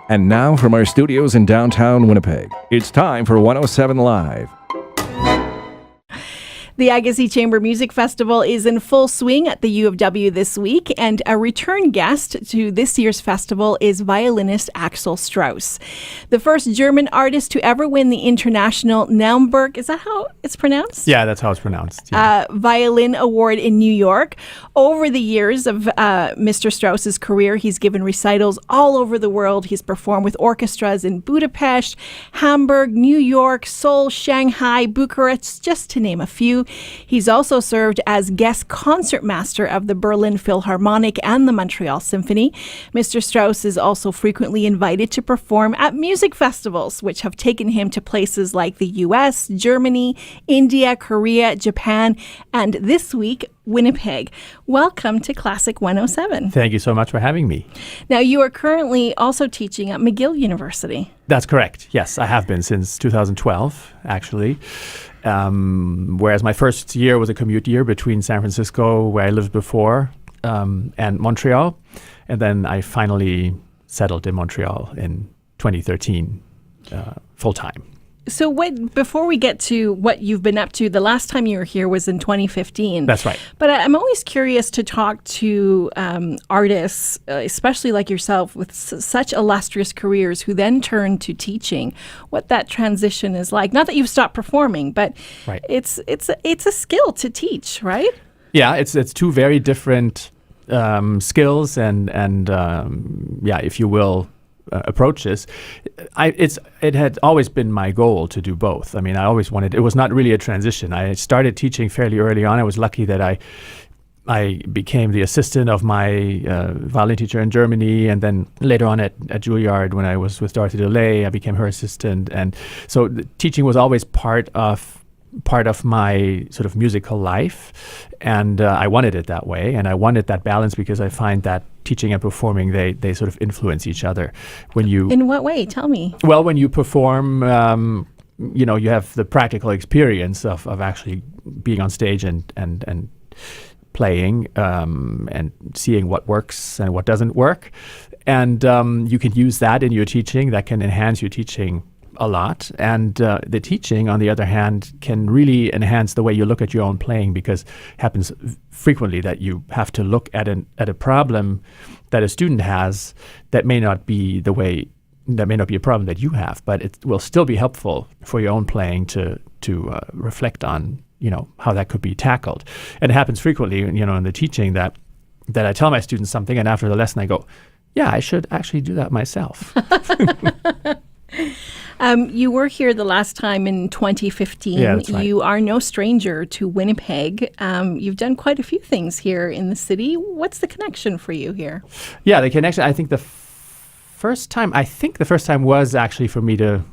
And now from our studios in downtown Winnipeg, it's time for 107 Live. The Agassiz Chamber Music Festival is in full swing at the U of W this week, and a return guest to this year's festival is violinist Axel Strauss, the first German artist to ever win the International Naumburg, is that how it's pronounced? Yeah, that's how it's pronounced. Yeah. Violin Award in New York. Over the years of Mr. Strauss's career, he's given recitals all over the world. He's performed with orchestras in Budapest, Hamburg, New York, Seoul, Shanghai, Bucharest, just to name a few. He's also served as guest concertmaster of the Berlin Philharmonic and the Montreal Symphony. Mr. Strauss is also frequently invited to perform at music festivals, which have taken him to places like the US, Germany, India, Korea, Japan, and this week, Winnipeg. Welcome to Classic 107. Thank you so much for having me. Now, you are currently also teaching at McGill University. That's correct. Yes, I have been since 2012, actually. Whereas my first year was a commute year between San Francisco, where I lived before, and Montreal. And then I finally settled in Montreal in 2013, full-time. So before we get to what you've been up to, the last time you were here was in 2015. That's right. But I'm always curious to talk to artists, especially like yourself, with such illustrious careers who then turn to teaching, what that transition is like. Not that you've stopped performing, but right. it's a skill to teach, right? Yeah, it's two very different skills and if you will, approaches. It had always been my goal to do both. I mean, I always wanted. It was not really a transition. I started teaching fairly early on. I was lucky that I became the assistant of my violin teacher in Germany, and then later on at Juilliard, when I was with Dorothy DeLay, I became her assistant. And so the teaching was always part of my sort of musical life, and I wanted it that way, and I wanted that balance because I find that teaching and performing, they sort of influence each other. In what way? Tell me. Well, when you perform, you have the practical experience of actually being on stage and playing and seeing what works and what doesn't work, and you can use that in your teaching. That can enhance your teaching a lot, and the teaching, on the other hand, can really enhance the way you look at your own playing, because it happens frequently that you have to look at a problem that a student has that may not be a problem that you have, but it will still be helpful for your own playing to reflect on how that could be tackled. And it happens frequently in the teaching that I tell my students something, and after the lesson I go, yeah, I should actually do that myself. You were here the last time in 2015. Yeah, that's right. You are no stranger to Winnipeg. You've done quite a few things here in the city. What's the connection for you here? Yeah, the connection, I think the first time was actually for me to,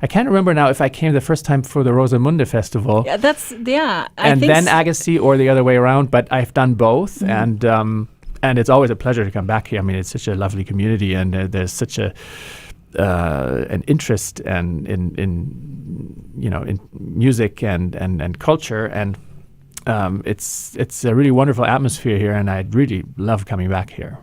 I can't remember now if I came the first time for the Rosamunde Festival. Yeah, and then Agassiz, or the other way around, but I've done both. Mm-hmm. And it's always a pleasure to come back here. I mean, it's such a lovely community, and there's such an interest in music and culture, and it's a really wonderful atmosphere here, and I really love coming back here.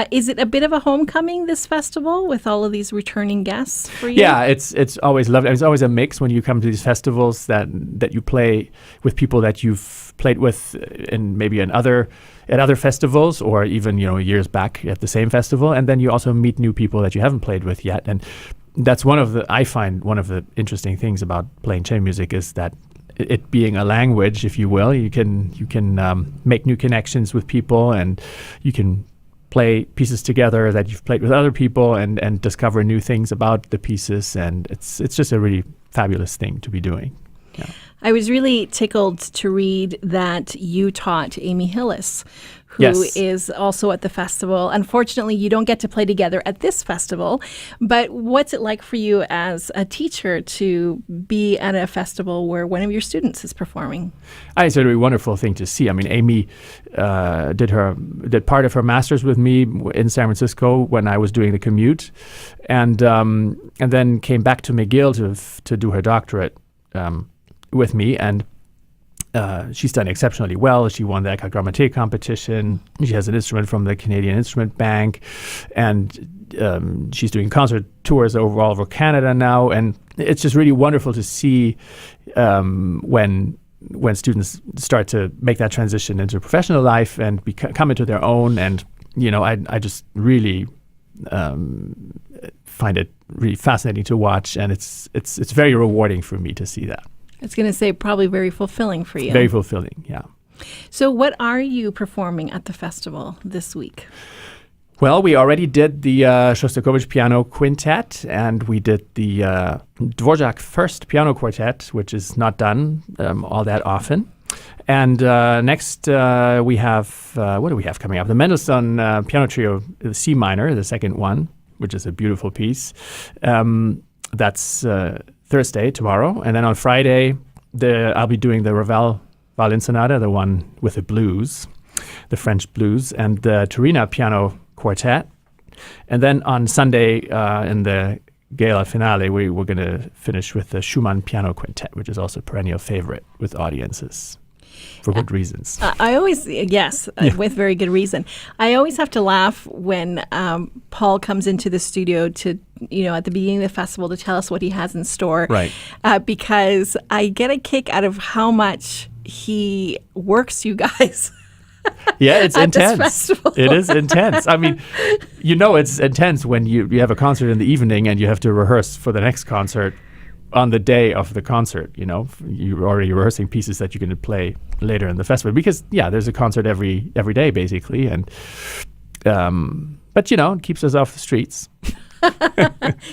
Is it a bit of a homecoming, this festival, with all of these returning guests for you? Yeah, it's always lovely. It's always a mix when you come to these festivals that you play with people that you've played with at other festivals, or even years back at the same festival, and then you also meet new people that you haven't played with yet. And that's I find one of the interesting things about playing chamber music is that it being a language, if you will, you can make new connections with people, and you can play pieces together that you've played with other people and discover new things about the pieces, and it's just a really fabulous thing to be doing. Yeah. I was really tickled to read that you taught Amy Hillis, who Yes. is also at the festival. Unfortunately, you don't get to play together at this festival, but what's it like for you as a teacher to be at a festival where one of your students is performing? It's a really wonderful thing to see. I mean, Amy did part of her master's with me in San Francisco when I was doing the commute, and then came back to McGill to do her doctorate with me, and she's done exceptionally well. She won the Ecart Grammatique competition. She has an instrument from the Canadian Instrument Bank, and she's doing concert tours all over Canada now. And it's just really wonderful to see when students start to make that transition into professional life and come into their own. And I just really find it really fascinating to watch, and it's very rewarding for me to see that. I was going to say probably very fulfilling for you. Very fulfilling, yeah. So what are you performing at the festival this week? Well, we already did the Shostakovich Piano Quintet, and we did the Dvorak First Piano Quartet, which is not done all that often. And next we have, what do we have coming up? The Mendelssohn Piano Trio, the C minor, the second one, which is a beautiful piece. That's Thursday, tomorrow. And then on Friday, I'll be doing the Ravel Violin Sonata, the one with the blues, the French blues, and the Turina Piano Quartet. And then on Sunday, in the Gala Finale, we're going to finish with the Schumann Piano Quintet, which is also a perennial favorite with audiences. For good reasons. With very good reason. I always have to laugh when Paul comes into the studio to, at the beginning of the festival to tell us what he has in store. Right. Because I get a kick out of how much he works you guys. Yeah, it's intense. This festival. It is intense. I mean, it's intense when you have a concert in the evening and you have to rehearse for the next concert on the day of the concert. You're already rehearsing pieces that you're going to play later in the festival because there's a concert every day basically, and but it keeps us off the streets.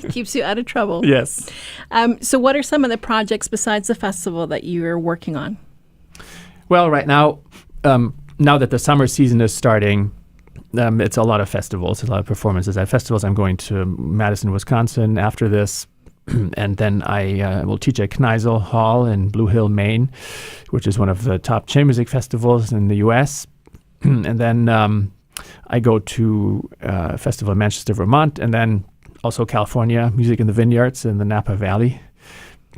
Keeps you out of trouble. Yes. So what are some of the projects besides the festival that you're working on? Well, right now that the summer season is starting, it's a lot of festivals, a lot of performances at festivals. I'm going to Madison, Wisconsin after this. And then I will teach at Kneisel Hall in Blue Hill, Maine, which is one of the top chamber music festivals in the U.S. And then I go to a festival in Manchester, Vermont, and then also California, Music in the Vineyards in the Napa Valley,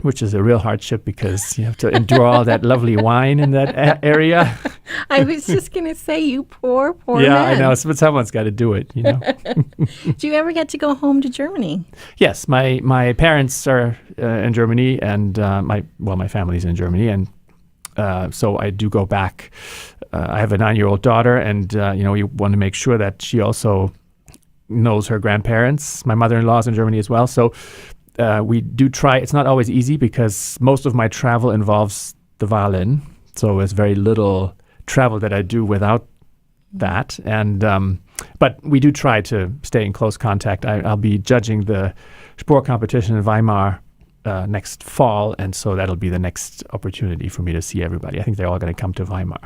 which is a real hardship because you have to endure all that lovely wine in that area. I was just going to say, you poor yeah, man. I know. But someone's got to do it, Do you ever get to go home to Germany? Yes, my parents are in Germany, and my family's in Germany, and so I do go back. I have a 9-year-old daughter, and we want to make sure that she also knows her grandparents. My mother-in-law is in Germany as well, so we do try. It's not always easy because most of my travel involves the violin, so there's very little travel that I do without that. And but we do try to stay in close contact. I'll be judging the Spohr competition in Weimar next fall, and so that'll be the next opportunity for me to see everybody. I think they're all going to come to Weimar.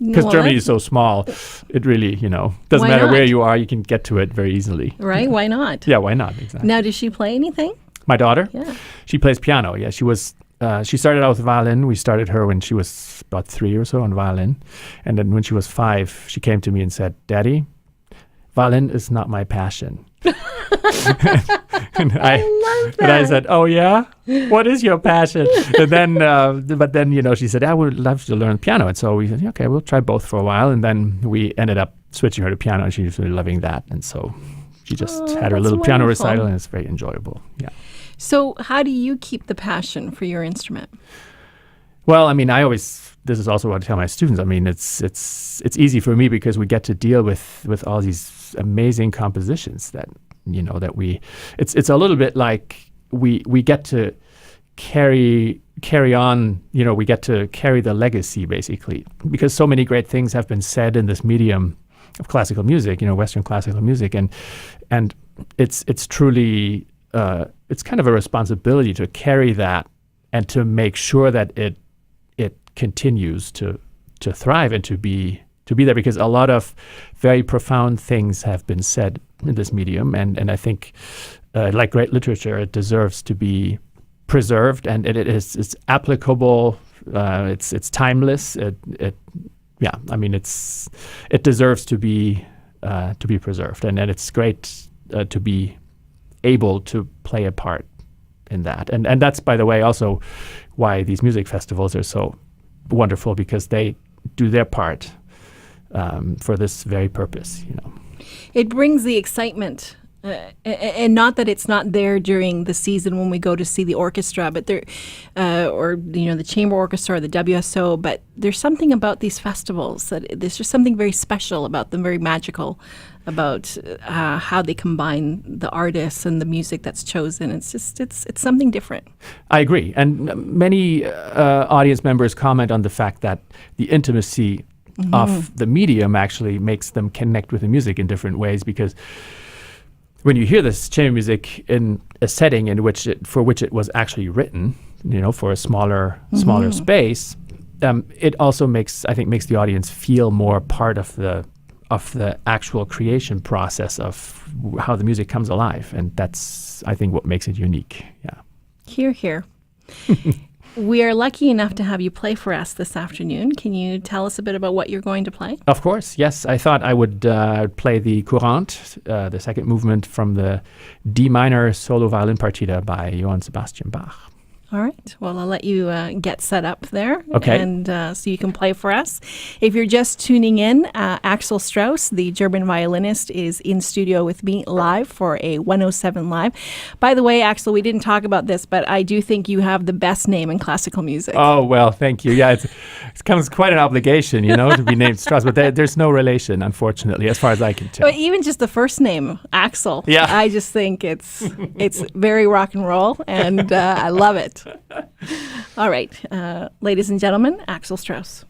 Because Germany is so small, it really, doesn't matter where you are, you can get to it very easily. Right? Why not? Yeah, why not? Exactly. Now, does she play anything? My daughter? Yeah. She plays piano. Yeah, she started out with violin. We started her when she was about 3 or so on violin. And then when she was 5, she came to me and said, "Daddy, violin is not my passion." And I love that. And I said, "Oh yeah, what is your passion?" And then, but then she said, "I would love to learn piano." And so we said, "Okay, we'll try both for a while." And then we ended up switching her to piano, and she's really loving that. And so she just had her little piano recital, and it's very enjoyable. Yeah. So, how do you keep the passion for your instrument? Well, I mean, this is also what I tell my students. I mean, it's easy for me because we get to deal with all these amazing compositions that it's a little bit like we get to carry on, we get to carry the legacy basically, because so many great things have been said in this medium of classical music, Western classical music, and it's truly it's kind of a responsibility to carry that and to make sure that it continues to thrive and to be there, because a lot of very profound things have been said in this medium, and I think like great literature, it deserves to be preserved, and it's applicable, it's timeless, it deserves to be preserved, and it's great to be able to play a part in that, and that's, by the way, also why these music festivals are so wonderful because they do their part for this very purpose. It brings the excitement. And not that it's not there during the season when we go to see the orchestra, but there, or the chamber orchestra or the WSO. But there's something about these festivals that there's just something very special about them, very magical about how they combine the artists and the music that's chosen. It's something different. I agree, and many audience members comment on the fact that the intimacy of the medium actually makes them connect with the music in different ways, because when you hear this chamber music in a setting for which it was actually written, for a smaller space, it also makes the audience feel more part of the actual creation process of how the music comes alive, and that's, I think, what makes it unique. Yeah. Hear, hear. We are lucky enough to have you play for us this afternoon. Can you tell us a bit about what you're going to play? Of course, yes. I thought I would play the Courante, the second movement from the D minor solo violin partita by Johann Sebastian Bach. All right. Well, I'll let you get set up there. Okay. And so you can play for us. If you're just tuning in, Axel Strauss, the German violinist, is in studio with me live for a 107 Live. By the way, Axel, we didn't talk about this, but I do think you have the best name in classical music. Oh, well, thank you. Yeah, it comes quite an obligation, to be named Strauss, but there's no relation, unfortunately, as far as I can tell. But even just the first name, Axel, yeah. I just think it's very rock and roll, and I love it. All right, ladies and gentlemen, Axel Strauss.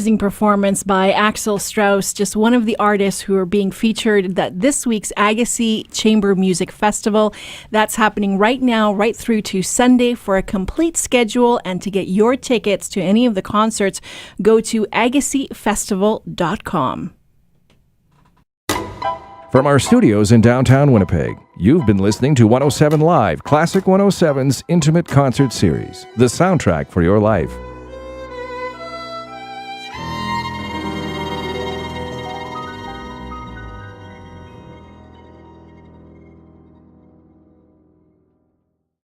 amazing performance by Axel Strauss, just one of the artists who are being featured at this week's Agassiz Chamber Music Festival. That's happening right now, right through to Sunday. For a complete schedule and to get your tickets to any of the concerts, go to agassizfestival.com. From our studios in downtown Winnipeg, you've been listening to 107 Live, Classic 107's Intimate Concert Series, the soundtrack for your life.